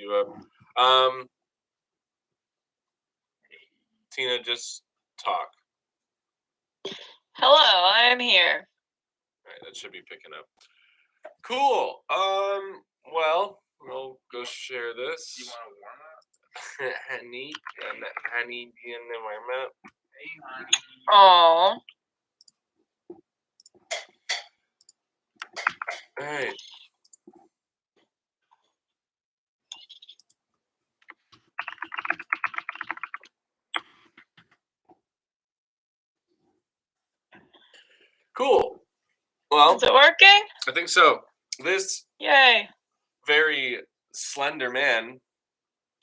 you up. Tina, just talk. Hello, I am here. All right, that should be picking up. Cool. Well, we'll go share this. You want to warm up? Honey, in the warm up. Hey, honey. Aww. All right. Cool. Well, is it working? I think so. This Yay. very slender man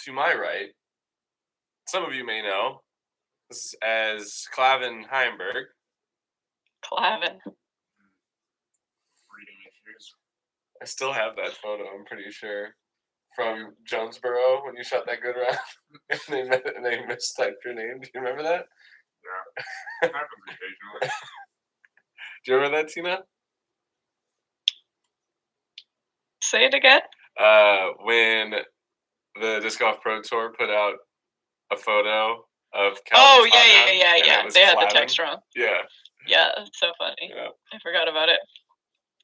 to my right, some of you may know this as Clavin Heimberg. Clavin. Reading issues. I still have that photo, I'm pretty sure, from Jonesboro when you shot that good round. and they mistyped your name. Do you remember that? Yeah. Happens occasionally. Do you remember that, Tina? Say it again. When the Disc Golf Pro Tour put out a photo of Calvin's Oh, hot round, yeah. They had the text wrong. Yeah. Yeah, it's so funny. Yeah. I forgot about it.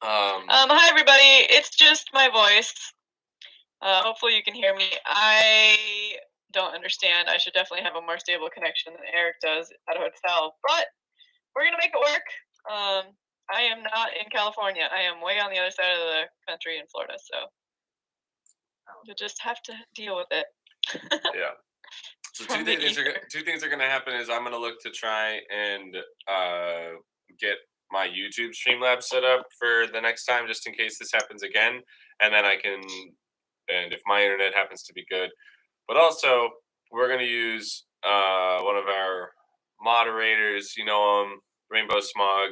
Hi, everybody. It's just my voice. Hopefully you can hear me. I don't understand. I should definitely have a more stable connection than Eric does at a hotel. But we're going to make it work. I am not in California. I am way on the other side of the country in Florida. So you'll just have to deal with it. Yeah. So two things are going to happen is I'm going to look to try and get my YouTube Streamlabs set up for the next time, just in case this happens again. And then I can, and if my internet happens to be good. But also, we're going to use one of our moderators, Rainbow Smog,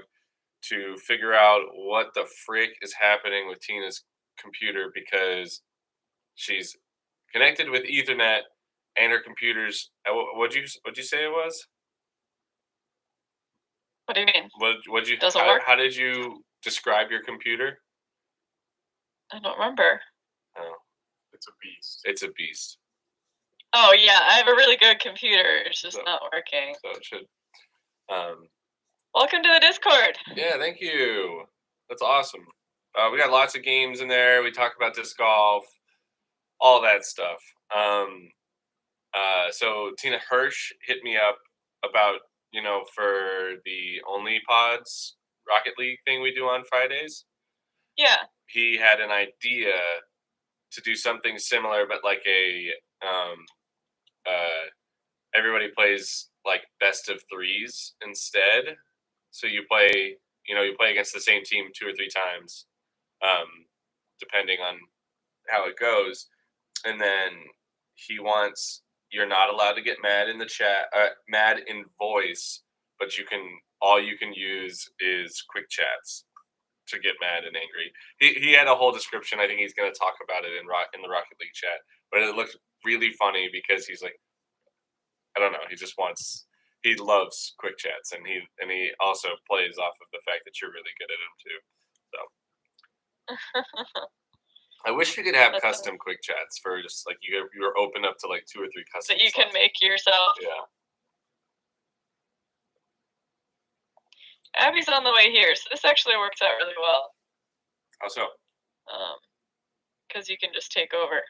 to figure out what the frick is happening with Tina's computer, because she's connected with Ethernet and her computer's. What'd you say it was? What do you mean? What'd you? Doesn't work? How did you describe your computer? I don't remember. Oh, it's a beast. It's a beast. Oh yeah, I have a really good computer. It's just not working. So it should. Welcome to the Discord. Yeah, thank you. That's awesome. We got lots of games in there. We talk about disc golf, all that stuff. So Tina Hirsch hit me up about, for the Only Pods Rocket League thing we do on Fridays. Yeah. He had an idea to do something similar, but like everybody plays like best of threes instead. So you play against the same team 2 or 3 times, depending on how it goes. And then he wants, you're not allowed to get mad in the chat, mad in voice, but all you can use is quick chats to get mad and angry. He had a whole description. I think he's going to talk about it in the Rocket League chat, but it looked really funny because he's like, I don't know, he loves quick chats, and he also plays off of the fact that you're really good at them too. So I wish we could have custom quick chats for just like you were open up to like 2 or 3 custom that you can make yourself. Yeah. Abby's on the way here, so this actually works out really well. How so? Because you can just take over.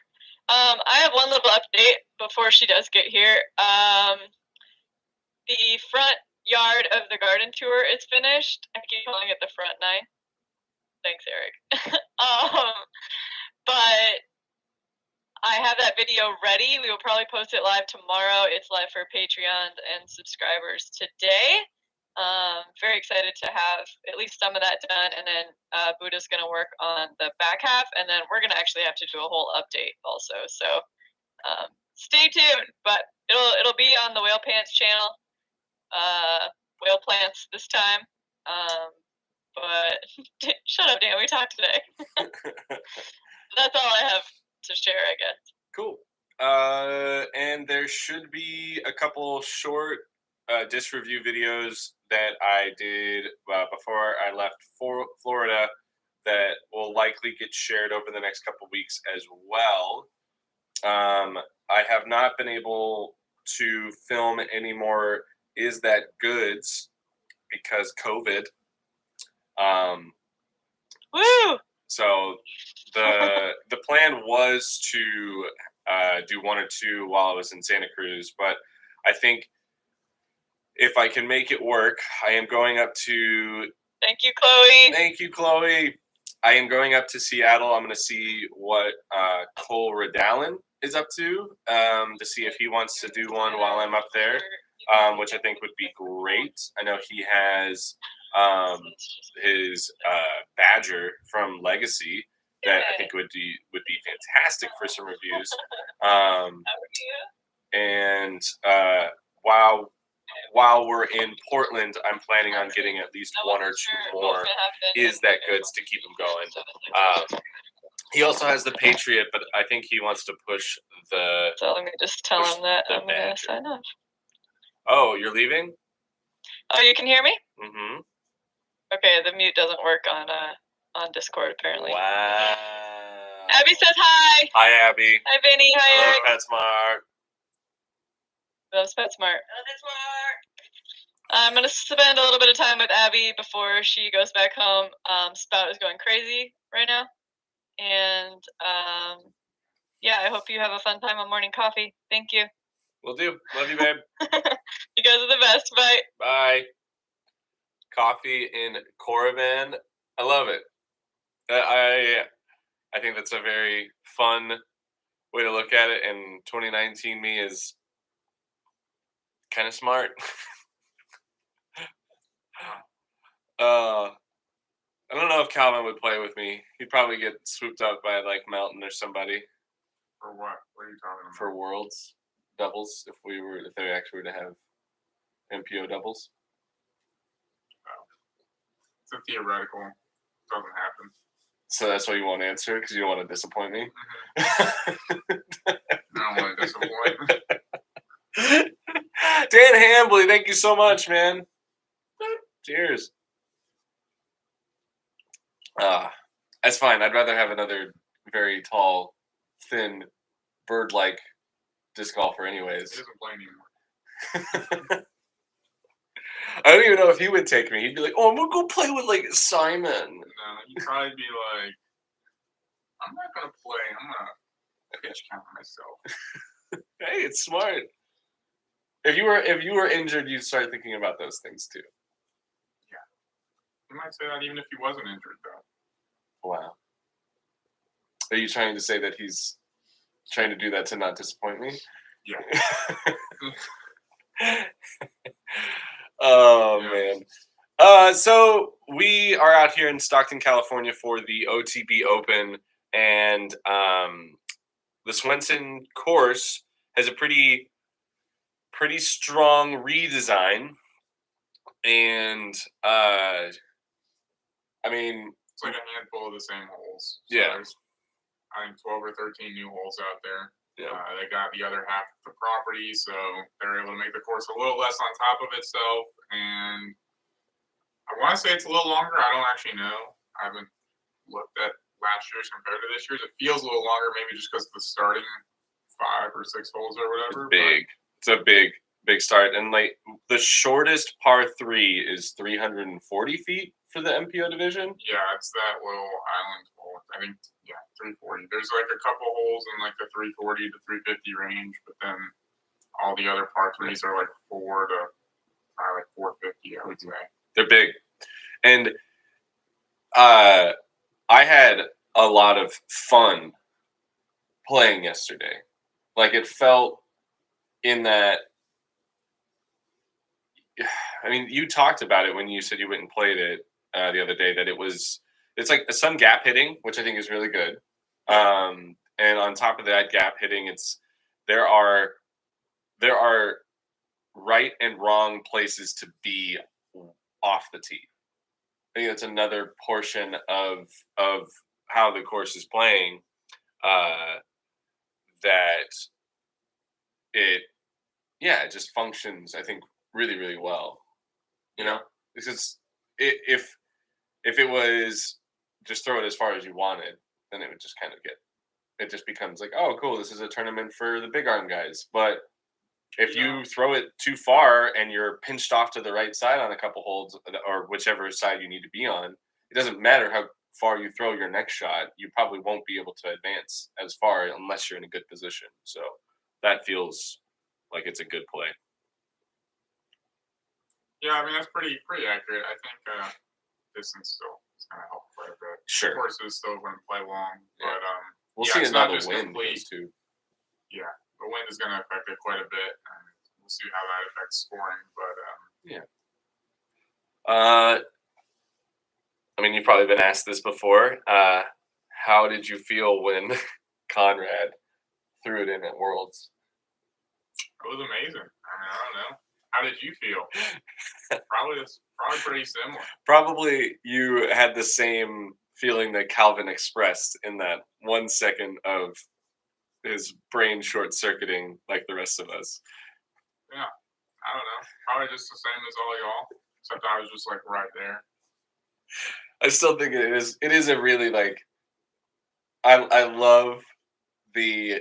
I have one little update before she does get here. The front yard of the garden tour is finished. I keep calling it the front 9. Thanks, Eric. But I have that video ready. We will probably post it live tomorrow. It's live for Patreon and subscribers today. Very excited to have at least some of that done, and then Buddha's going to work on the back half, and then we're going to actually have to do a whole update also. So stay tuned, but it'll be on the Whale Pants channel. Whale Plants this time. But shut up, Dan. We talked today. That's all I have to share, I guess. Cool. And there should be a couple short disc review videos that I did before I left for Florida that will likely get shared over the next couple weeks as well. I have not been able to film any more Is That Goods because COVID. Woo! So the plan was to do one or two while I was in Santa Cruz, but I think if I can make it work, I am going up to. Thank you, Chloe. Thank you, Chloe. I am going up to Seattle. I'm going to see what Cole Redallen is up to see if he wants to do one while I'm up there, which I think would be great. I know he has his Badger from Legacy that I think would be fantastic for some reviews. And while we're in Portland, I'm planning on getting at least one or two more Is That Goods to keep him going. He also has the Patriot, but I think he wants to push the. So let me just tell him that I'm going to sign off. Oh, you're leaving? Oh, you can hear me? Mm-hmm. Okay, the mute doesn't work on Discord apparently. Wow. Abby says hi. Hi, Abby. Hi, Vinny. Hi, Hello, Eric. PetSmart. Loves PetSmart. I'm going to spend a little bit of time with Abby before she goes back home. Spout is going crazy right now. And yeah, I hope you have a fun time on morning coffee. Thank you. Will do. Love you, babe. You guys are the best. Bye. Bye. Coffee in Coravan. I love it. I think that's a very fun way to look at it. And 2019 me is kind of smart. I don't know if Calvin would play with me. He'd probably get swooped up by like Melton or somebody. For what? What are you talking about? For Worlds doubles, if they actually were to have MPO doubles. It's a theoretical. Doesn't happen. So that's why you won't answer, because you don't want to disappoint me. Mm-hmm. I don't want to disappoint. Dan Hambley, thank you so much, man. Cheers. That's fine. I'd rather have another very tall, thin, bird-like disc golfer anyways. He doesn't play anymore. I don't even know if he would take me. He'd be like, "Oh, I'm gonna go play with like Simon." No, he'd probably be like, "I'm not gonna play. I'm gonna pitch count myself." Hey, it's smart. If you were injured, you'd start thinking about those things too. Yeah, he might say that even if he wasn't injured, though. Wow. Are you trying to say that he's trying to do that to not disappoint me? Yeah. Oh, yeah. man. So we are out here in Stockton, California for the OTB Open, and the Swenson course has a pretty strong redesign, and I mean, it's like a handful of the same holes. So yeah. There's, I think 12 or 13 new holes out there. Yeah. They got the other half of the property, so they're able to make the course a little less on top of itself. And I want to say it's a little longer. I don't actually know. I haven't looked at last year's compared to this year's. It feels a little longer, maybe just because of the starting 5 or 6 holes or whatever. It's a big start. And like the shortest par 3 is 340 feet for the MPO division. Yeah, it's that little island hole. I think, 340. There's like a couple holes in like the 340 to 350 range, but then all the other par 3s are like 4 to probably like 450, I would say. They're big. And I had a lot of fun playing yesterday. Like it felt in that, I mean, you talked about it when you said you went and played it the other day, that it's like some gap hitting, which I think is really good. And on top of that gap hitting, there are right and wrong places to be off the tee. I think that's another portion of how the course is playing, that it just functions, I think, really, really well. You know, because if it was just throw it as far as you wanted, then it would just kind of get it just becomes like, oh, cool, this is a tournament for the big arm guys. But if you throw it too far and you're pinched off to the right side on a couple holds, or whichever side you need to be on, it doesn't matter how far you throw your next shot. You probably won't be able to advance as far unless you're in a good position. So that feels like it's a good play. Yeah, I mean that's pretty accurate. I think distance still is going to help quite a bit. Sure. Of course, it's still going to play long, Yeah. but we'll yeah, see it's not another just wind complete. too. Yeah, the wind is going to affect it quite a bit, and we'll see how that affects scoring. But yeah. I mean, you've probably been asked this before. How did you feel when Conrad threw it in at Worlds? it was amazing. I mean, I don't know. How did you feel? Probably pretty similar. Probably you had the same feeling that Calvin expressed in that 1 second of his brain short-circuiting like the rest of us. Yeah, I don't know. Probably just the same as all y'all, except I was just like right there. I still think it is a really like I love the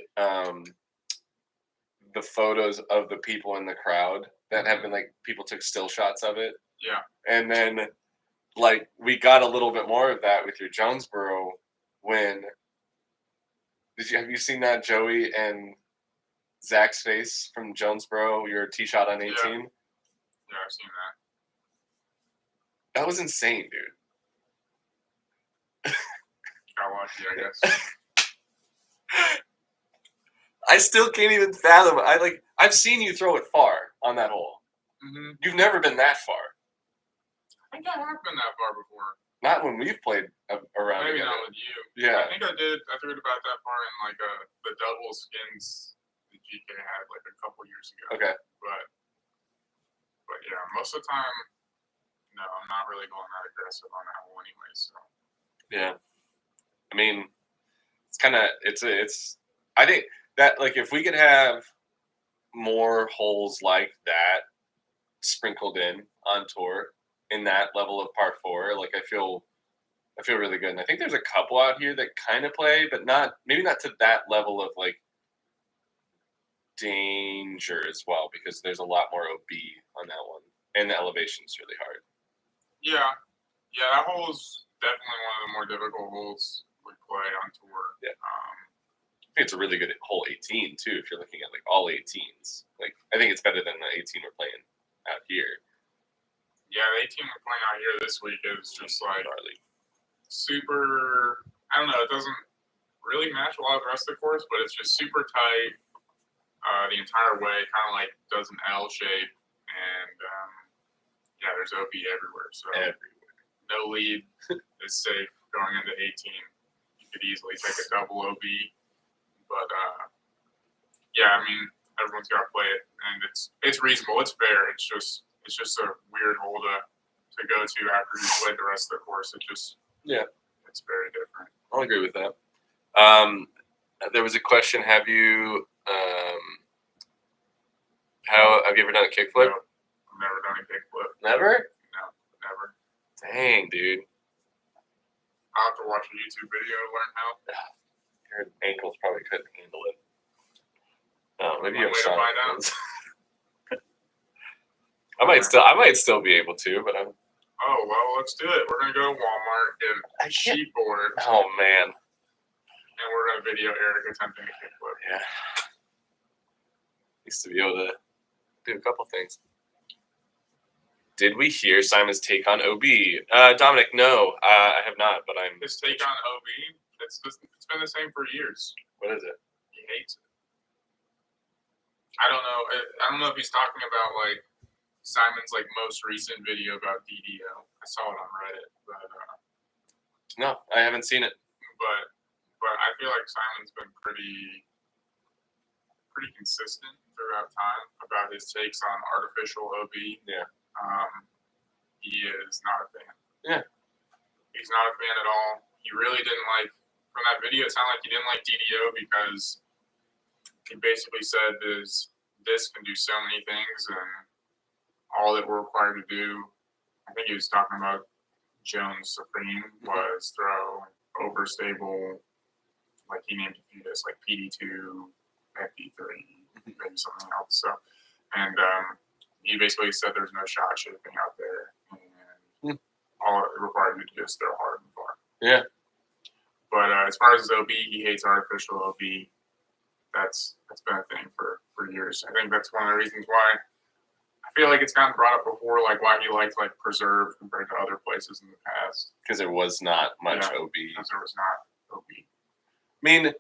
photos of the people in the crowd that have been like people took still shots of it. Yeah. And then like we got a little bit more of that with your Jonesboro win. Have you seen that Joey and Zach's face from Jonesboro, your tee shot on 18? Yeah, I've seen that. That was insane, dude. Got lucky, I guess. I still can't even fathom. I've seen you throw it far on that hole. Mm-hmm. You've never been that far. I think I have been that far before. Not when we've played around. Maybe together. not with you. Yeah. I think I did. I threw it about that far in like the double skins the GK had like a couple years ago. Okay. But yeah, most of the time, no, I'm not really going that aggressive on that hole anyway. So. Yeah. I mean, it's kind of I think that like if we could have more holes like that sprinkled in on tour in that level of par 4, like I feel really good. And I think there's a couple out here that kind of play, but maybe not to that level of like danger as well, because there's a lot more OB on that one, and the elevation is really hard. Yeah, that hole is definitely one of the more difficult holes we play on tour. Yeah. I think it's a really good hole 18 too. If you're looking at like all 18s, like I think it's better than the 18 we're playing out here. Yeah, the 18 we're playing out here this week is just like gnarly. Super. I don't know. It doesn't really match a lot of the rest of the course, but it's just super tight the entire way. Kind of like does an L shape, and yeah, there's OB everywhere. So no lead is safe going into 18. You could easily take a double OB. But yeah, I mean, everyone's got to play it, and it's reasonable. It's fair. It's just a weird hole to go to after you played the rest of the course. It's very different. I'll agree with that. There was a question: Have you ever done a kickflip? No, I've never done a kickflip. Never? No, never. Dang, dude. I'll have to watch a YouTube video to learn how. Your ankles probably couldn't handle it. Oh, maybe you have to find out. I might still be able to, but I'm. Oh well, let's do it. We're gonna go to Walmart, get a sheet board. Oh man. And we're gonna video Eric attempting a kickflip. Yeah. Used to be able to do a couple things. Did we hear Simon's take on OB? Dominic, no, I have not, but I'm. His take on OB? It's been the same for years. What is it? He hates it. I don't know. I don't know if he's talking about like Simon's like most recent video about DDO. I saw it on Reddit, but no, I haven't seen it. But I feel like Simon's been pretty consistent throughout time about his takes on artificial OB. Yeah. He is not a fan. Yeah. He's not a fan at all. He really didn't like, from that video, it sounded like he didn't like DDO because he basically said this can do so many things, and all that we're required to do, I think he was talking about Jones Supreme, was throw overstable like he named a few discs like PD2, FD3, maybe something else. So, and he basically said there's no shot shaping out there, and all it required you to do is throw hard and far. Yeah. But as far as OB, he hates artificial OB. That's been a thing for years. I think that's one of the reasons why I feel like it's gotten brought up before, like why he liked like preserve compared to other places in the past. Because there was not much OB. Because there was not OB. I mean,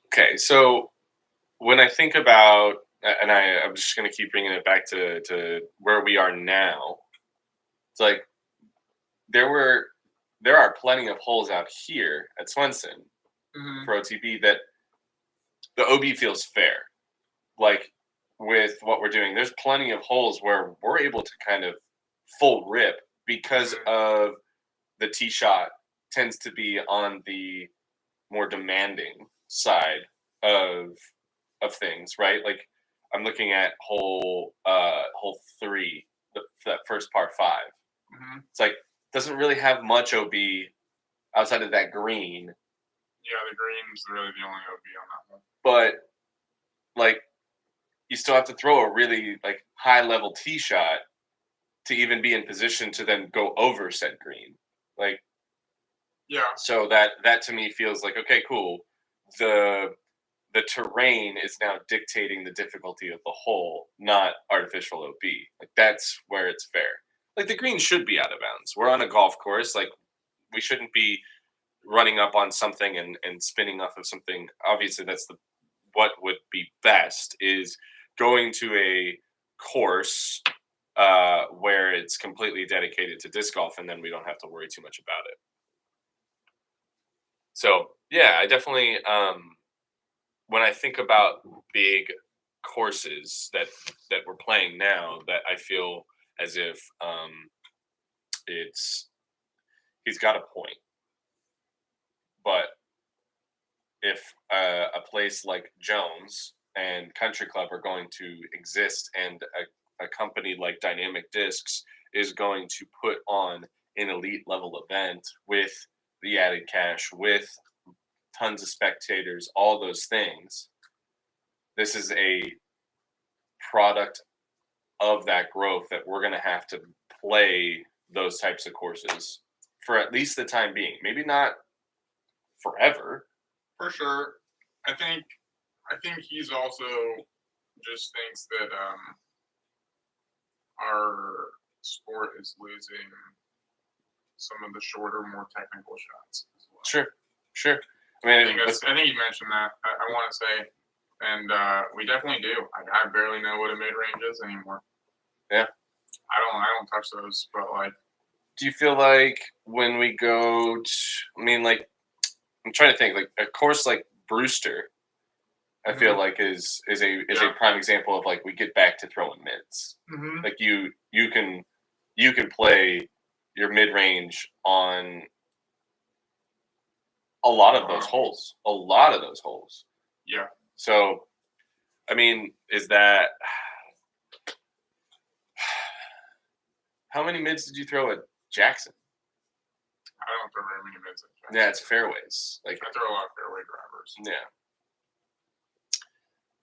okay, so when I think about, and I'm just going to keep bringing it back to where we are now, it's like there are plenty of holes out here at Swenson for OTB that the OB feels fair. Like with what we're doing, there's plenty of holes where we're able to kind of full rip because of the tee shot tends to be on the more demanding side of things, right? Like I'm looking at hole 3, that first par 5. It's like doesn't really have much OB outside of that green. Yeah, the green's really the only OB on that one. But like you still have to throw a really like high level tee shot to even be in position to then go over said green. Like so that to me feels like okay, cool. The terrain is now dictating the difficulty of the hole, not artificial OB. Like that's where it's fair. Like the green should be out of bounds. We're on a golf course. Like we shouldn't be running up on something and spinning off of something. Obviously, that's what would be best is going to a course where it's completely dedicated to disc golf, and then we don't have to worry too much about it. So yeah, I definitely when I think about big courses that we're playing now, that I feel as if he's got a point. But if a place like Jones and Country Club are going to exist, and a company like Dynamic Discs is going to put on an elite level event with the added cash, with tons of spectators, all those things, this is a product of that growth that we're going to have to play those types of courses for at least the time being. Maybe not forever. For sure. I think he's also just thinks that our sport is losing some of the shorter, more technical shots as well. Sure. I mean, I think you mentioned that. I want to say, and we definitely do. I barely know what a mid range is anymore. Yeah. I don't touch those, but like. Do you feel like when we go to, I mean, like, I'm trying to think, like a course like Brewster, I feel like is a prime example of like we get back to throwing mids. Like you can play your mid range on a lot of those holes. Yeah. So, I mean, is that how many mids did you throw at Jackson? I don't throw very many mids at Jackson. Yeah, it's fairways. Like I throw a lot of fairway drivers. Yeah.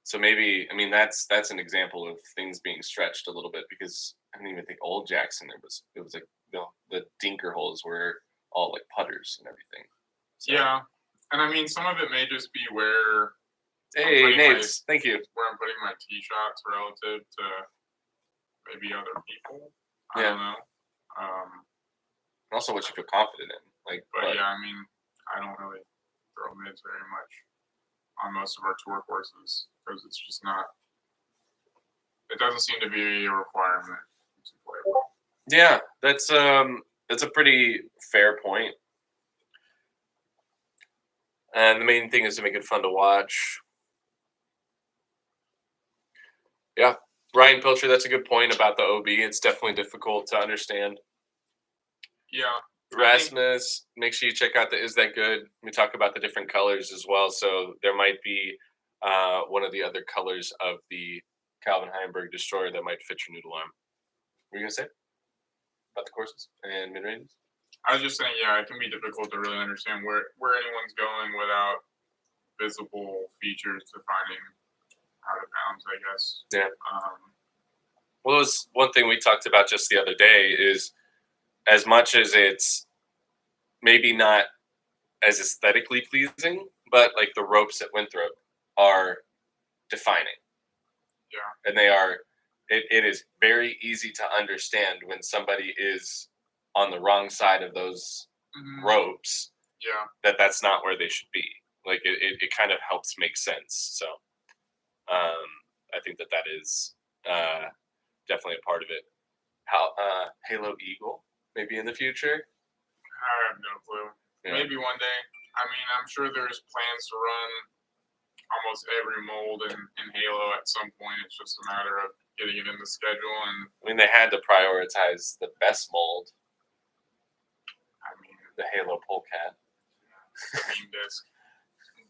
So maybe, I mean, that's an example of things being stretched a little bit, because I didn't even think old Jackson, it was like, you know, the dinker holes were all like putters and everything. So. Yeah. And I mean, some of it may just be where hey, Naves, thank you. Where I'm putting my tee shots relative to maybe other people. I don't know. Also, what you feel confident in, But yeah, I mean, I don't really throw mids very much on most of our tour courses because it's just not. It doesn't seem to be a requirement to play well. Yeah, that's a pretty fair point. And the main thing is to make it fun to watch. Yeah, Ryan Pilcher, that's a good point about the OB. It's definitely difficult to understand. Yeah. Rasmus, make sure you check out the Is That Good? We talk about the different colors as well. So there might be one of the other colors of the Calvin Heinberg Destroyer that might fit your noodle arm. What were you going to say about the courses and mid-ranges? I was just saying, yeah, it can be difficult to really understand where anyone's going without visible features defining out of bounds, I guess. Yeah. Well, it was one thing we talked about just the other day is as much as it's maybe not as aesthetically pleasing, but like the ropes at Winthrop are defining. Yeah. And they are, it is very easy to understand when somebody is on the wrong side of those ropes. Yeah. That's not where they should be. Like it kind of helps make sense. So I think that is definitely a part of it. How Halo Eagle maybe in the future? I have no clue. Yeah. Maybe one day. I mean, I'm sure there's plans to run almost every mold in Halo at some point. It's just a matter of getting it in the schedule. And I mean, they had to prioritize the best mold. I mean, the Halo Polecat. The main disc.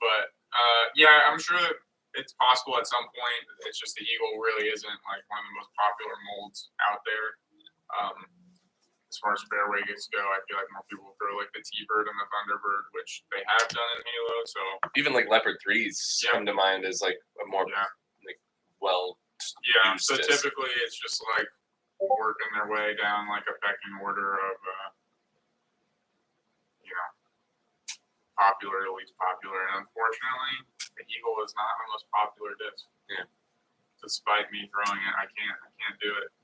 But yeah, I'm sure that it's possible at some point. It's just the Eagle really isn't like one of the most popular molds out there. As far as fairways go, I feel like more people throw like the T-Bird and the Thunderbird, which they have done in Halo. So even like Leopard 3s come to mind as like a more like well. Yeah, so typically it's just like working their way down like a pecking order of popular to least popular. And unfortunately, the Eagle is not the most popular disc. Yeah. Despite me throwing it, I can't do it.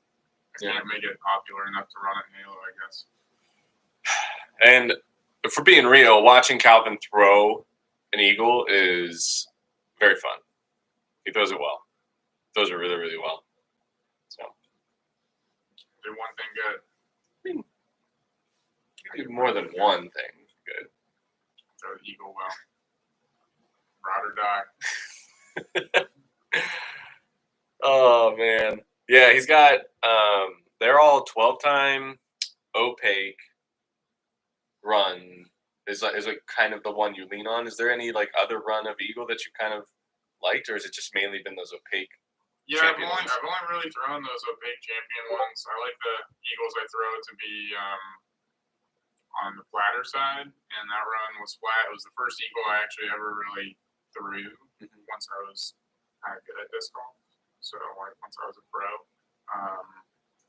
I can't make it popular enough to run it in Halo, I guess. And for being real, watching Calvin throw an Eagle is very fun. He throws it well. Throws it really, really well. So. Do one thing good. I mean, do more than one thing good. Throw the Eagle well. Ride or die. Oh, man. Yeah, he's got, they're all 12-time opaque run is like kind of the one you lean on. Is there any like other run of Eagle that you kind of liked, or has it just mainly been those opaque? Yeah, I've only really thrown those opaque champion ones. I like the Eagles I throw to be on the flatter side, and that run was flat. It was the first Eagle I actually ever really threw once I was kind of good at disc golf. So like once I was a pro.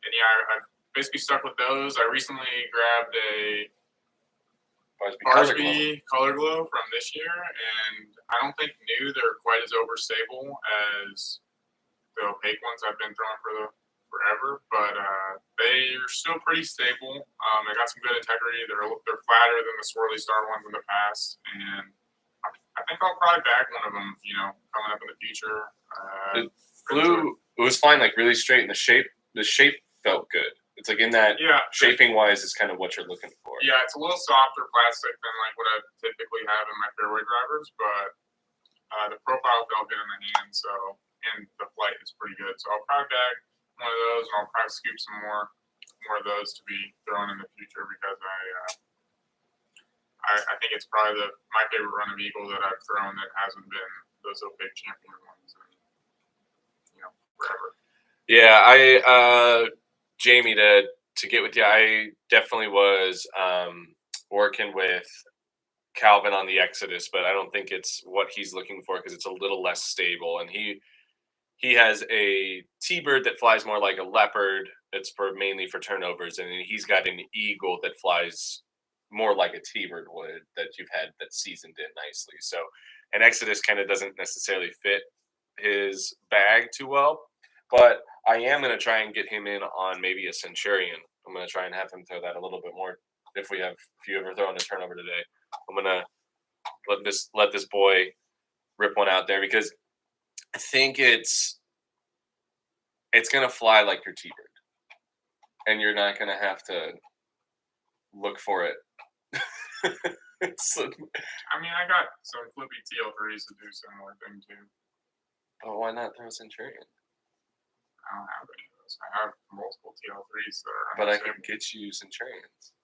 And yeah, I've basically stuck with those. I recently grabbed a Arsby Color Glow from this year, and I don't think they're quite as overstable as the opaque ones I've been throwing for forever, but they're still pretty stable. They got some good integrity. They're flatter than the Swirly Star ones in the past, and I think I'll probably back one of them. Coming up in the future. It was fine, like really straight, and the shape felt good. It's like in that shaping wise is kind of what you're looking for. Yeah, it's a little softer plastic than like what I typically have in my fairway drivers, but the profile felt good in the hand, and the flight is pretty good. So I'll probably bag one of those, and I'll probably scoop some more of those to be thrown in the future because I think it's probably my favorite run of Eagle that I've thrown that hasn't been those opaque champion ones in forever. Yeah, Jamie, to get with you, I definitely was working with Calvin on the Exodus, but I don't think it's what he's looking for because it's a little less stable. And he has a T-Bird that flies more like a Leopard. It's mainly for turnovers, and he's got an Eagle that flies more like a T-Bird would that you've had that seasoned in nicely. So an Exodus kind of doesn't necessarily fit his bag too well. But I am going to try and get him in on maybe a Centurion. I'm going to try and have him throw that a little bit more. If you ever throw in a turnover today, I'm going to let this boy rip one out there because I think it's going to fly like your T-Bird, and you're not going to have to look for it. I mean, I got some flippy TL3s to do similar thing too. But why not throw a Centurion? I don't have any of those. I have multiple TL3s that are. But I can get you Centurions.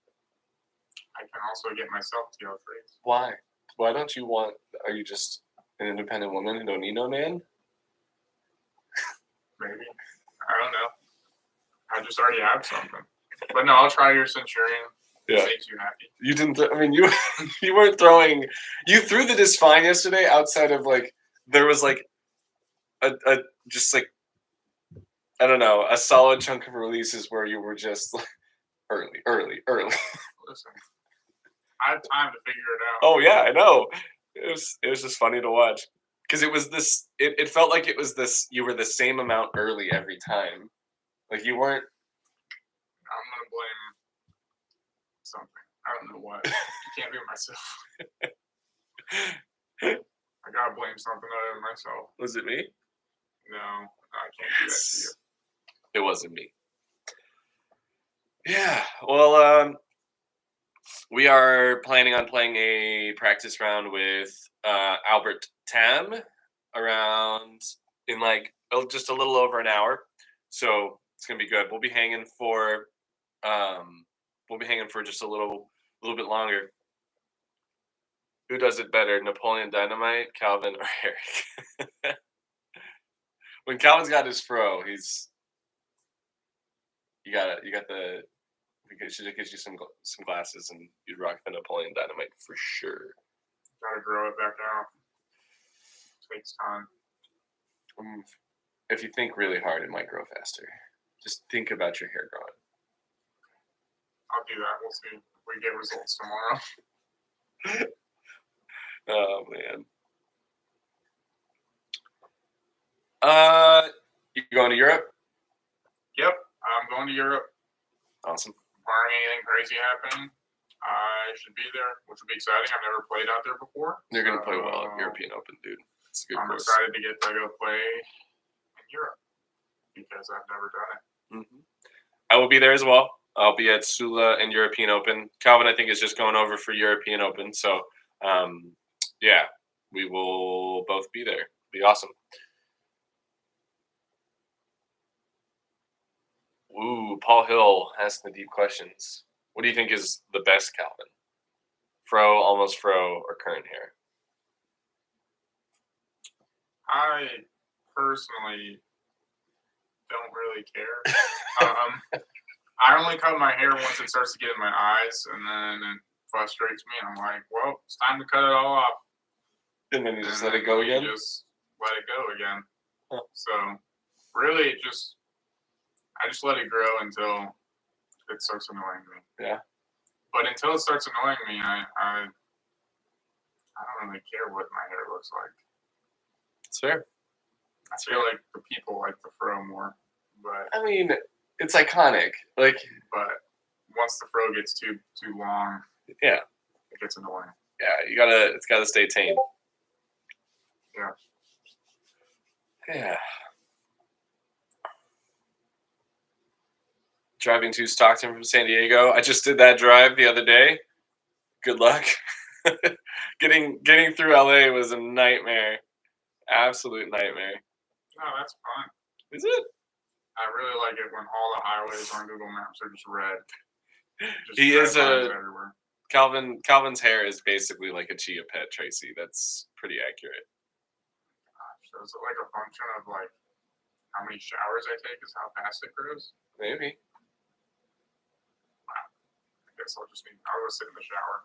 I can also get myself TL3s. Why? Why don't you want? Are you just an independent woman who don't need no man? Maybe. I don't know. I just already have something. But no, I'll try your Centurion. Yeah. Makes you happy. You didn't. I mean, you you weren't throwing. You threw the disc fine yesterday. Outside of like, there was like a just like I don't know, a solid chunk of releases where you were just like early. Listen, I had time to figure it out. Oh yeah, I know. It was just funny to watch because it was this. It felt like it was this. You were the same amount early every time. Like you weren't. I'm gonna blame something. I don't know what. I can't be myself. I gotta blame something other than myself. Was it me? No, I can't do that to you. It wasn't me. Yeah. Well, we are planning on playing a practice round with Albert Tam around in like just a little over an hour. So it's gonna be good. We'll be hanging for just a little bit longer. Who does it better, Napoleon Dynamite, Calvin, or Eric? When Calvin's got his fro, he's you got the. It should get you some glasses, and you'd rock the Napoleon Dynamite for sure. Gotta grow it back out. Takes time. If you think really hard, it might grow faster. Just think about your hair growing. I'll do that. We'll see if we get results tomorrow. Oh man. You going to Europe? Yep, I'm going to Europe. Awesome. Barring anything crazy happening, I should be there, which would be exciting. I've never played out there before. You're gonna play well at European Open, dude. It's a good I'm course. excited to get to go play in Europe because I've never done it. Mm-hmm. I will be there as well. I'll be at Sula and European Open. Calvin, I think, is just going over for European Open. So, yeah, we will both be there. Be awesome. Ooh, Paul Hill asking the deep questions. What do you think is the best, Calvin? Fro, almost fro, or current hair? I personally don't really care. I only cut my hair once it starts to get in my eyes, and then it frustrates me. And I'm like, well, it's time to cut it all off. And then you just let it go again? Just let it go again. Huh. So really, I just let it grow until it starts annoying me. Yeah. But until it starts annoying me, I don't really care what my hair looks like. It's fair. I feel like the people like the fro more, but I mean, it's iconic. Like, but once the fro gets too long, yeah, it gets annoying. Yeah, it's gotta stay tame. Yeah. Yeah. Driving to Stockton from San Diego. I just did that drive the other day. Good luck. Getting through LA was a nightmare. Absolute nightmare. No, that's fun. Is it? I really like it when all the highways on Google Maps are just red. He is everywhere. Calvin's hair is basically like a chia pet, Tracy. That's pretty accurate. So is it like a function of like how many showers I take is how fast it grows? Maybe. I guess I'll go sit in the shower.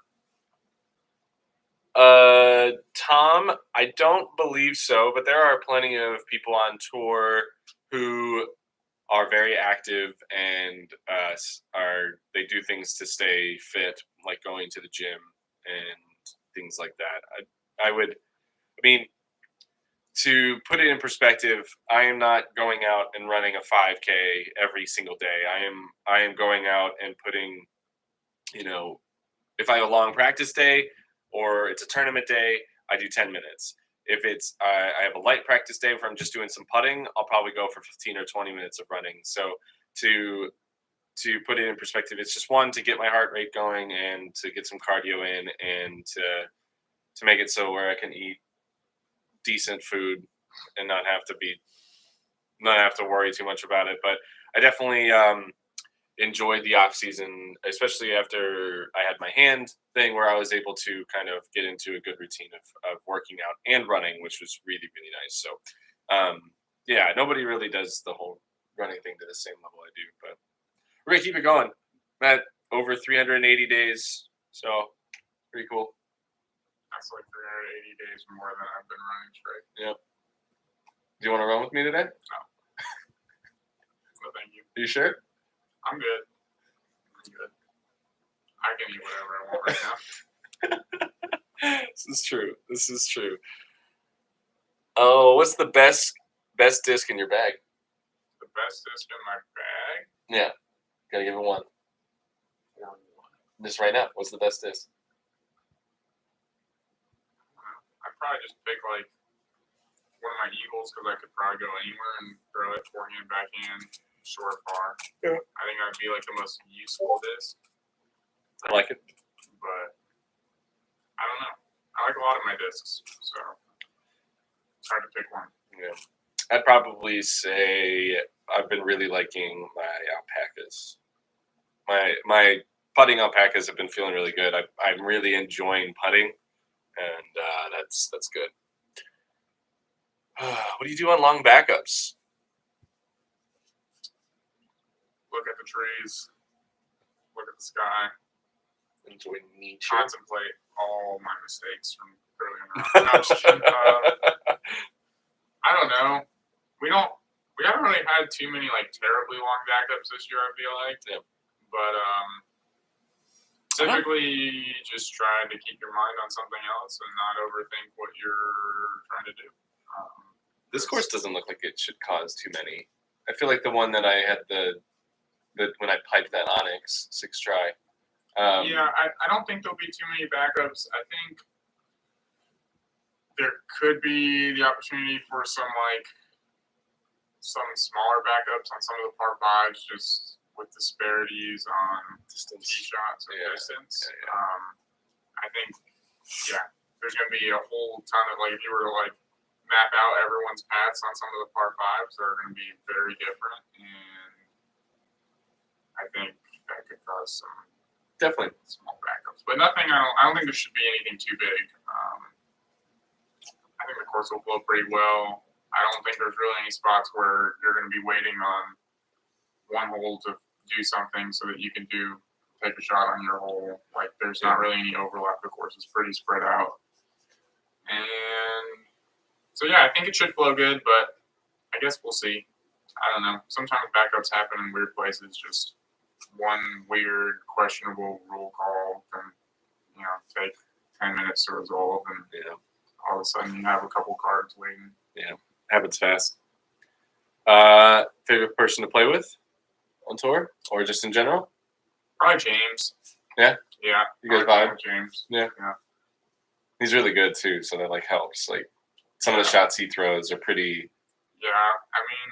Tom, I don't believe so, but there are plenty of people on tour who are very active and they do things to stay fit, like going to the gym and things like that. To put it in perspective, I am not going out and running a 5K every single day. I am going out and putting, if I have a long practice day or it's a tournament day, I do 10 minutes. If it's I have a light practice day where I'm just doing some putting, I'll probably go for 15 or 20 minutes of running. So to put it in perspective, it's just one, to get my heart rate going and to get some cardio in, and to make it so where I can eat decent food and not have to worry too much about it. But I definitely enjoyed the off season, especially after I had my hand thing where I was able to kind of get into a good routine of working out and running, which was really, really nice. So, yeah, nobody really does the whole running thing to the same level I do, but we're going to keep it going. Matt, over 380 days. So pretty cool. That's like 380 days more than I've been running straight. Yep. Do you want to run with me today? No. No, thank you. Are you sure? I'm good. I'm good. I can eat whatever I want right now. This is true. This is true. Oh, what's the best disc in your bag? The best disc in my bag? Yeah. Gotta give it one. Just right now. What's the best disc? I'd probably just pick like one of my Eagles because I could probably go anywhere and throw it forehand, backhand, short, far. Yeah. I think that would be like the most useful disc. I like it. But I don't know. I like a lot of my discs, so it's hard to pick one. Yeah. I'd probably say I've been really liking my alpacas. My putting alpacas have been feeling really good. I'm really enjoying putting, and that's good. What do you do on long backups? Look at the trees. Look at the sky. Enjoy nature. Contemplate all my mistakes from early in the round. No, I'm just kidding. I don't know. We haven't really had too many like terribly long backups this year, I feel like. Yeah. But typically just try to keep your mind on something else and not overthink what you're trying to do. This course doesn't look like it should cause too many. I feel like the one that I had the when I piped that Onyx 6 try. Yeah, I don't think there'll be too many backups. I think there could be the opportunity for some smaller backups on some of the par fives, just with disparities on Distance. tee shots or Yeah. distance. Yeah. I think, there's going to be a whole ton of if you were to map out everyone's paths on some of the par fives, they're going to be very different, and I think that could cause some Definitely small backups, but nothing. I don't think there should be anything too big. I think the course will flow pretty well. I don't think there's really any spots where you're going to be waiting on one hole to do something so that you can take a shot on your hole. There's not really any overlap. The course is pretty spread out, and so I think it should flow good, but I guess we'll see. I don't know. Sometimes backups happen in weird places. Just one weird, questionable rule call can, take 10 minutes to resolve, and all of a sudden you have a couple cards waiting. Yeah, happens fast. Favorite person to play with on tour or just in general? Probably James. Yeah? Yeah. You guys vibe? James. Yeah. Yeah. He's really good too, so that helps. Some of the shots he throws are pretty. Yeah, I mean,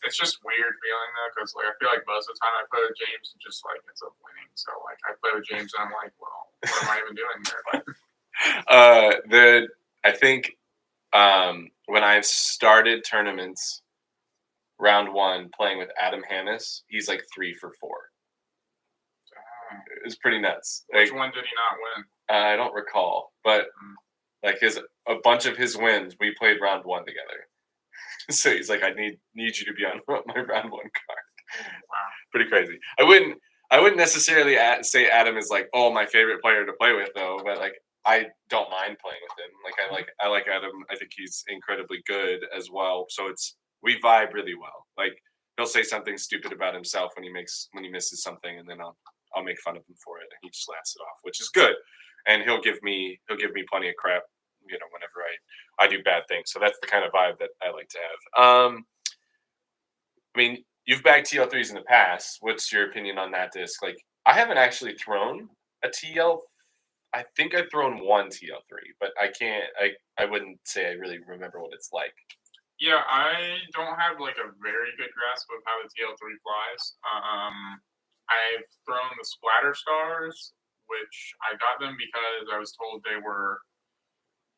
it's just weird feeling though, because I feel like most of the time I play with James, it just ends up winning. So I play with James and I'm like, well, what am I even doing here? I think when I've started tournaments, round 1 playing with Adam Hannes, he's 3 for 4. Dang. It's pretty nuts. Which one did he not win? I don't recall, but a bunch of his wins, we played round 1 together. So he's like, I need you to be on my round 1 card. Wow. Pretty crazy. I wouldn't necessarily say Adam is my favorite player to play with though, but I don't mind playing with him. I like Adam. I think he's incredibly good as well. So we vibe really well. He'll say something stupid about himself when he misses something, and then I'll make fun of him for it, and he just laughs it off, which is good. And he'll give me plenty of crap, whenever I do bad things. So that's the kind of vibe that I like to have. I mean, you've bagged TL3s in the past. What's your opinion on that disc? I haven't actually thrown a TL. I think I've thrown one TL3, but I wouldn't say I really remember what it's like. Yeah, I don't have a very good grasp of how the TL3 flies. I've thrown the Splatter Stars, which I got them because I was told they were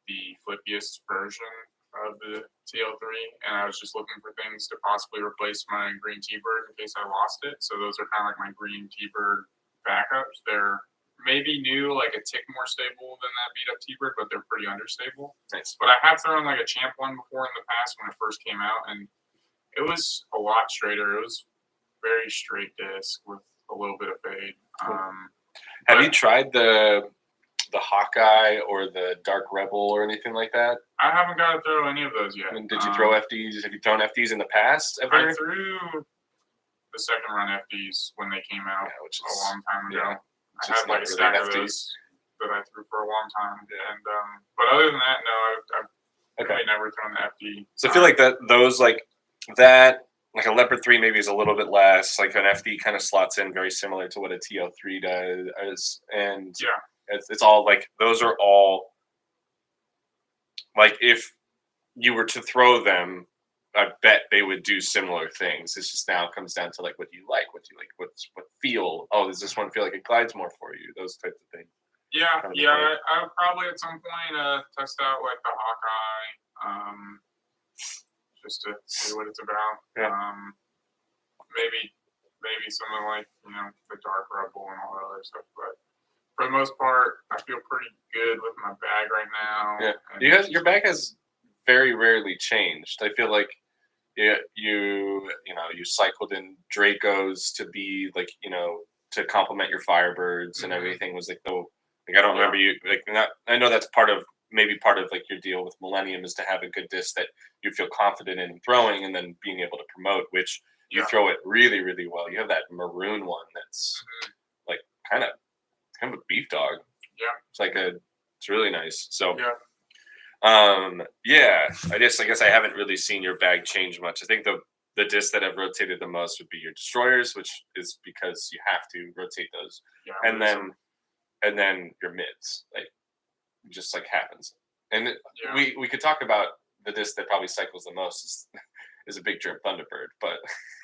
the flippiest version of the TL3, and I was just looking for things to possibly replace my green T-Bird in case I lost it. So those are kind of my green T-Bird backups. They're maybe new, a tick more stable than that beat up T-Bird, but they're pretty understable. Nice. But I have thrown a Champ one before in the past when it first came out, and it was a lot straighter. It was very straight disc with a little bit of fade. Have you tried the Hawkeye or the Dark Rebel or anything like that? I haven't got to throw any of those yet. I mean, did you throw FDs? Have you thrown FDs in the past ever? I threw the second run FDs when they came out, which a is long time ago. yeah, I had like a stack of those that I threw for a long time. And but other than that, no, I've really never thrown the FD. So I feel like those like that, like a Leopard 3 maybe is a little bit less. Like an FD kind of slots in very similar to what a TL3 does, and it's all like those are all like if you were to throw them, I bet they would do similar things. It's just now it comes down to like what do you like, what feel. Oh, does this one feel like it glides more for you? Those types of things. Yeah, I would probably at some point test out like the Hawkeye, just to see what it's about. Yeah. Maybe something like the Dark Rebel and all that other stuff. But for the most part, I feel pretty good with my bag right now. Yeah, your bag has very rarely changed. I feel like you cycled in Dracos to be like to complement your Firebirds and everything was like I don't remember you like not. I know that's part of like your deal with Millennium is to have a good disc that you feel confident in throwing and then being able to promote, which you throw it really, really well. You have that maroon one that's like kind of a beef dog. Yeah, it's really nice. So yeah. I guess I haven't really seen your bag change much. I think the discs that have rotated the most would be your Destroyers, which is because you have to rotate those, and then your mids, like it just like happens. And we could talk about the disc that probably cycles the most is a Big Drip Thunderbird, but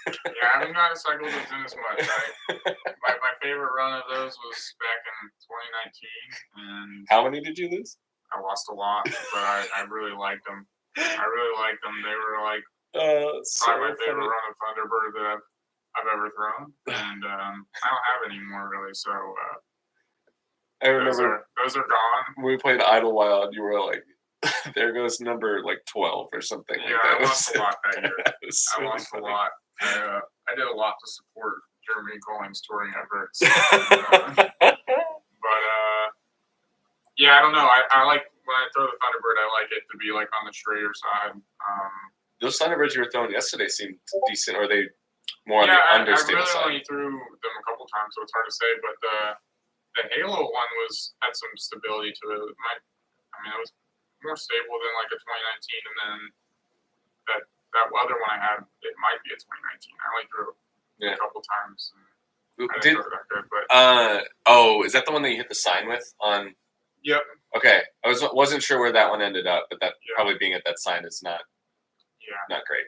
I haven't got to cycle those in as much. My favorite run of those was back in 2019, and how many did you lose? I lost a lot, but I really liked them. They were like probably my favorite run of Thunderbird that I've ever thrown, and I don't have any more really. So I remember those are gone. When we played Idlewild, you were like, "There goes number like 12 or something." Yeah, like that. I lost a lot that year. I lost funny. a lot. I did a lot to support Jeremy Colling's touring efforts. But I don't know. I like when I throw the Thunderbird. I like it to be like on the straighter side. Those Thunderbirds you were throwing yesterday seemed decent. Or are they more on the understable side? I really only threw them a couple times, so it's hard to say. But the Halo one had some stability to it. It was more stable than like a 2019, and then that other one I had, it might be a 2019. I only threw it a couple times. I didn't throw it that good, but is that the one that you hit the sign with on? Yep. Okay, I wasn't sure where that one ended up, but that probably being at that sign is not great.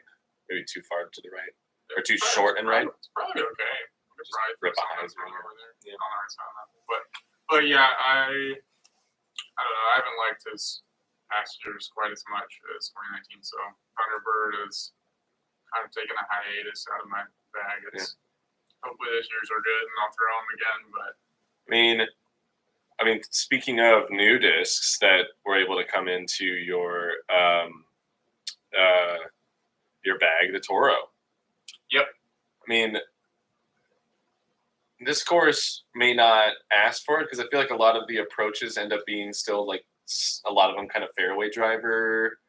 Maybe too far to the right or too short and right. It's probably okay. Just rip behind over there. On the right side of that. But I don't know. I haven't liked his past years quite as much as 2019. So Thunderbird is kind of taking a hiatus out of my bag. Hopefully this year's are good and I'll throw them again. But I mean, speaking of new discs that were able to come into your bag, the Toro. Yep. I mean, this course may not ask for it because I feel like a lot of the approaches end up being still like a lot of them kind of fairway driver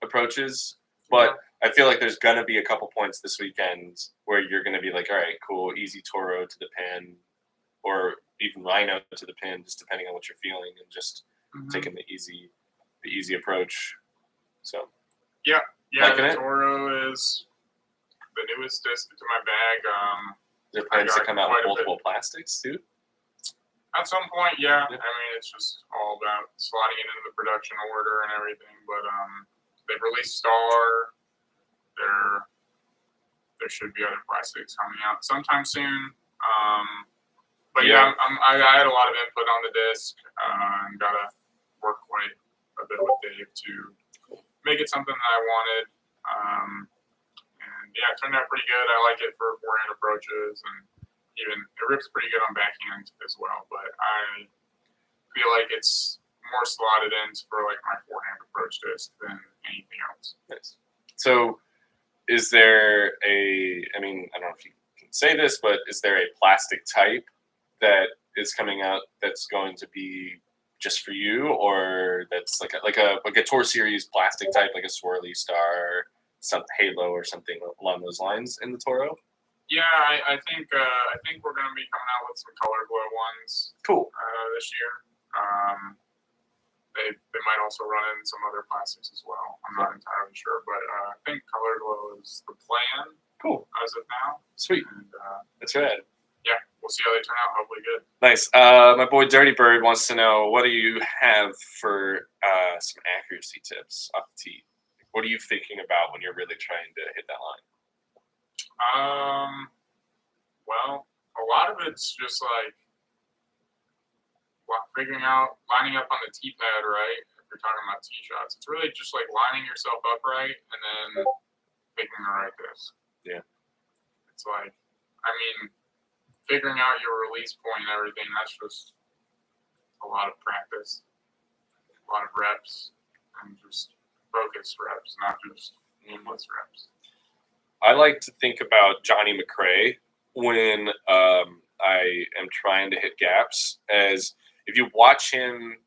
approaches. But I feel like there's going to be a couple points this weekend where you're going to be like, all right, cool, easy Toro to the pin or even Rhino to the pin, just depending on what you're feeling and just taking the easy approach. So, yeah, the Toro is the newest disc to my bag. There are plans to come out with multiple plastics too? At some point, yeah. I mean, it's just all about slotting it into the production order and everything. But they've released Star. There should be other plastics coming out sometime soon. But I had a lot of input on the disc and got to work quite a bit with Dave to make it something that I wanted. And it turned out pretty good. I like it for forehand approaches, and even it rips pretty good on backhand as well. But I feel like it's more slotted in for like my forehand approach disc than anything else. Nice. So, is there I don't know if you can say this, but is there a plastic type that is coming out that's going to be just for you, or that's like a Tour Series plastic type, like a swirly star, some halo or something along those lines in the Toro? Yeah, I think we're going to be coming out with some color glow ones. Cool. This year. They might also run in some other plastics as well. I'm not entirely sure, but I think color glow is the plan. Cool. As of now. Sweet. And, that's rad. Yeah, we'll see how they turn out. Hopefully good. Nice. My boy Dirty Bird wants to know, what do you have for some accuracy tips off the tee? What are you thinking about when you're really trying to hit that line? Well, a lot of it's just like figuring out, lining up on the tee pad right. If you're talking about tee shots, it's really just like lining yourself up right and then picking the right disc. Yeah. It's like, I mean, figuring out your release point and everything, that's just a lot of practice, a lot of reps, and just focused reps, not just aimless reps. I like to think about Johnny McRae when I am trying to hit gaps, as if you watch him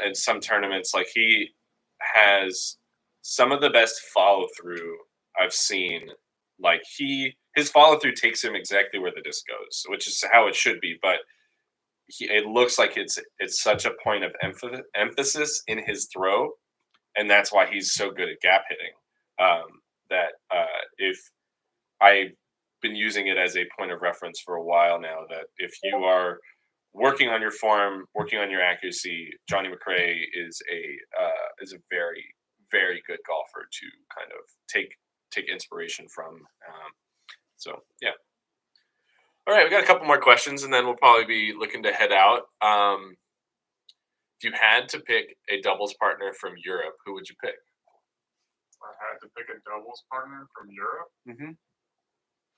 in some tournaments, like he has some of the best follow through I've seen. Like his follow through takes him exactly where the disc goes, which is how it should be. But it looks like it's such a point of emphasis in his throw, and that's why he's so good at gap hitting. If I've been using it as a point of reference for a while now, that if you are working on your form, working on your accuracy, Johnny McRae is a very, very good golfer to kind of take inspiration from. So yeah. All right, we got a couple more questions, and then we'll probably be looking to head out. If you had to pick a doubles partner from Europe, who would you pick? If I had to pick a doubles partner from Europe, Mm-hmm.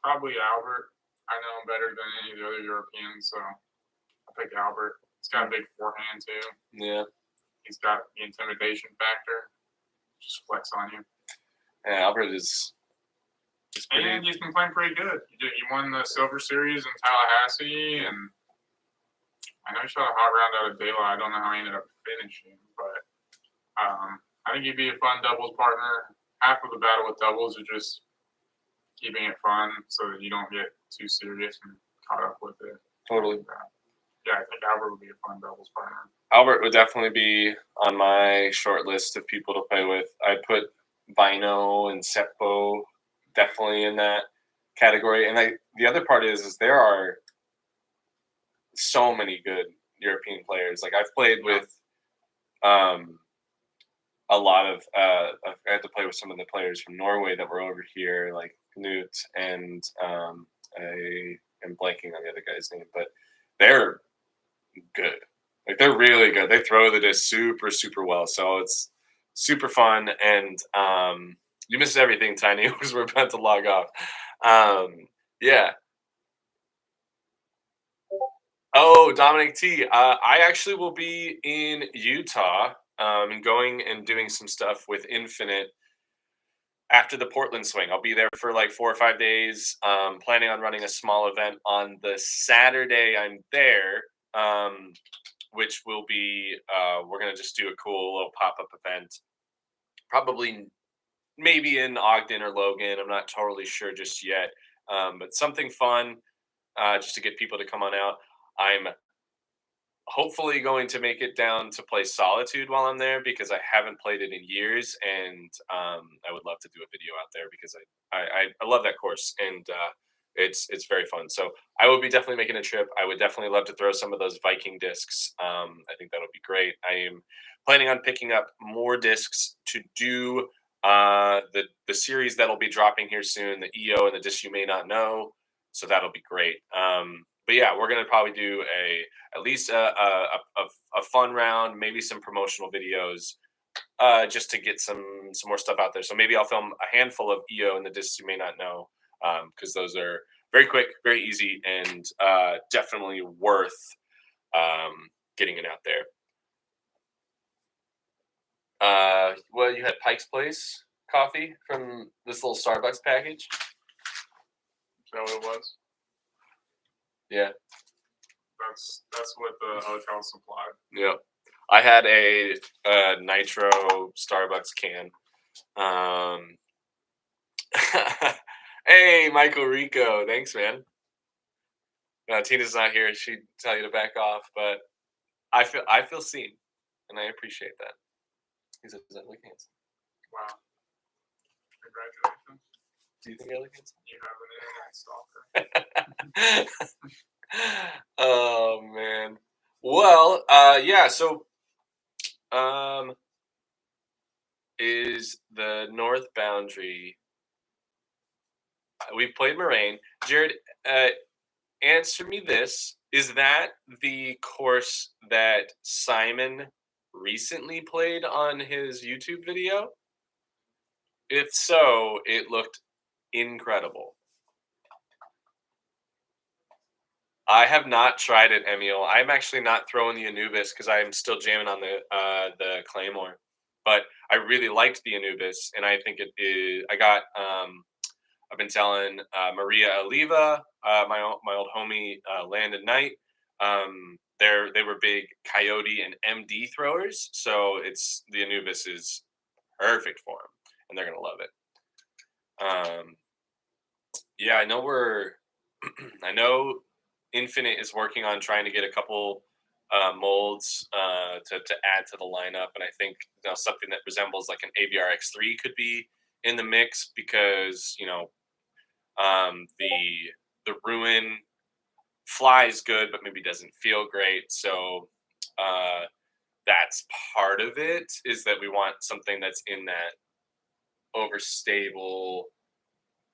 Probably Albert. I know him better than any of the other Europeans, so I'll pick Albert. He's got a big forehand too. Yeah. He's got the intimidation factor. Just flex on you. Yeah, Albert is pretty... And he's been playing pretty good. He won the Silver Series in Tallahassee, and I know he shot a hot round out of daylight. I don't know how he ended up finishing, but I think he'd be a fun doubles partner. Half of the battle with doubles is just keeping it fun so that you don't get too serious and caught up with it. Totally. Yeah, I think Albert would be a fun doubles partner. Albert would definitely be on my short list of people to play with. I put Vino and Seppo definitely in that category. And the other part is there are so many good European players. Like I've played with a lot of I had to play with some of the players from Norway that were over here, like Knut, and I am blanking on the other guy's name, but they're good. Like they're really good. They throw the disc super, super well. So it's super fun. And you missed everything, Tiny, because we're about to log off. Yeah. Oh, Dominic T. I actually will be in Utah and going and doing some stuff with Infinite after the Portland swing. I'll be there for like 4 or 5 days. Planning on running a small event on the Saturday I'm there, which will be, we're going to just do a cool little pop-up event. Probably maybe in Ogden or Logan. I'm not totally sure just yet. But something fun just to get people to come on out. I'm hopefully going to make it down to play Solitude while I'm there because I haven't played it in years, and I would love to do a video out there because I love that course, and it's very fun. So I would be definitely making a trip. I would definitely love to throw some of those Viking discs. I think that'll be great. I am planning on picking up more discs to do the series that'll be dropping here soon, the EO and the disc you may not know. So that'll be great. But yeah, we're gonna probably do at least a fun round, maybe some promotional videos, just to get some more stuff out there. So maybe I'll film a handful of EO and the discs you may not know, because those are very quick, very easy, and definitely worth getting it out there. Well, you had Pike's Place coffee from this little Starbucks package. that what it was? Yeah. That's what the hotel supplied. Yep. I had a nitro Starbucks can. Hey, Michael Rico. Thanks, man. No, Tina's not here. She'd tell you to back off, but I feel seen, and I appreciate that. He says, "I look handsome." Wow. Congratulations. Do you think I look handsome? You have an internet stalker. Oh man. Well, yeah. So, is the north boundary? We've played Moraine. Jared, answer me this: is that the course that Simon recently played on his YouTube video? If so, it looked incredible. I have not tried it, Emil. I'm actually not throwing the Anubis because I'm still jamming on the Claymore. But I really liked the Anubis, and I think it is. I've been telling Maria Oliva, my old homie, Land and Night. They were big Coyote and MD throwers, so the Anubis is perfect for them, and they're gonna love it. Yeah, I know I know Infinite is working on trying to get a couple molds to add to the lineup, and I think something that resembles like an AVRX3 could be in the mix because the Ruin flies good, but maybe doesn't feel great. So that's part of it. Is that we want something that's in that overstable,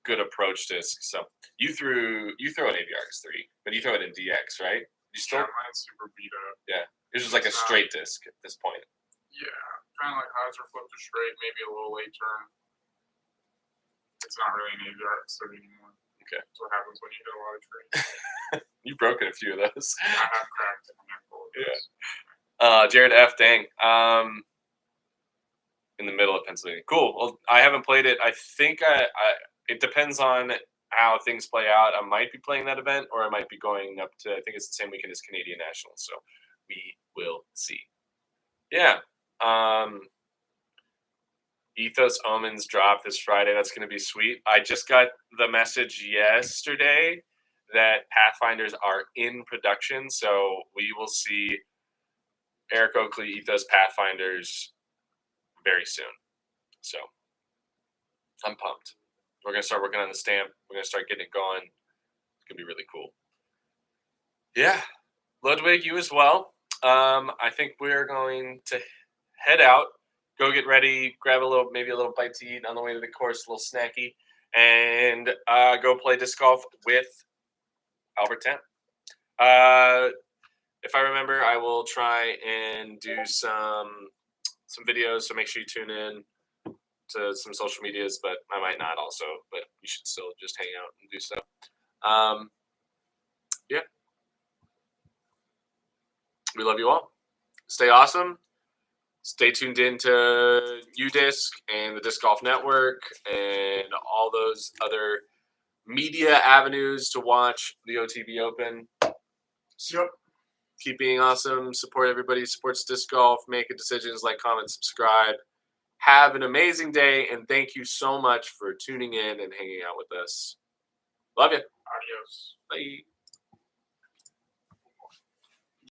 good approach disc. So you throw an AVRX3, but you throw it in DX, right? You still mine's super beat up. Yeah, it's just like a straight disc at this point. Yeah, kind of like hyzer flip to straight, maybe a little late turn. It's not really an AVRX3 anymore. Okay. That's what happens when you hit a lot of trees. You've broken a few of those. I have cracked a handful of those. Yeah. Jared F. Dang. In the middle of Pennsylvania. Cool. Well, I haven't played it. I think it depends on how things play out. I might be playing that event, or I might be going up to. I think it's the same weekend as Canadian Nationals. So we will see. Yeah. Ethos Omens drop this Friday. That's going to be sweet. I just got the message yesterday that Pathfinders are in production, so we will see Eric Oakley Ethos Pathfinders very soon. So I'm pumped. We're going to start working on the stamp. We're going to start getting it going. It's going to be really cool. Yeah. Ludwig, you as well. I think we're going to head out. Go get ready, grab maybe a little bite to eat on the way to the course, a little snacky, and go play disc golf with Albert Tam. If I remember, I will try and do some videos, so make sure you tune in to some social medias, but I might not also, but you should still just hang out and do stuff. Yeah. We love you all. Stay awesome. Stay tuned in to UDisc and the Disc Golf Network and all those other media avenues to watch the OTB Open. Yep. Keep being awesome. Support everybody who supports disc golf. Make a decisions, like, comment, subscribe. Have an amazing day, and thank you so much for tuning in and hanging out with us. Love you. Adios. Bye.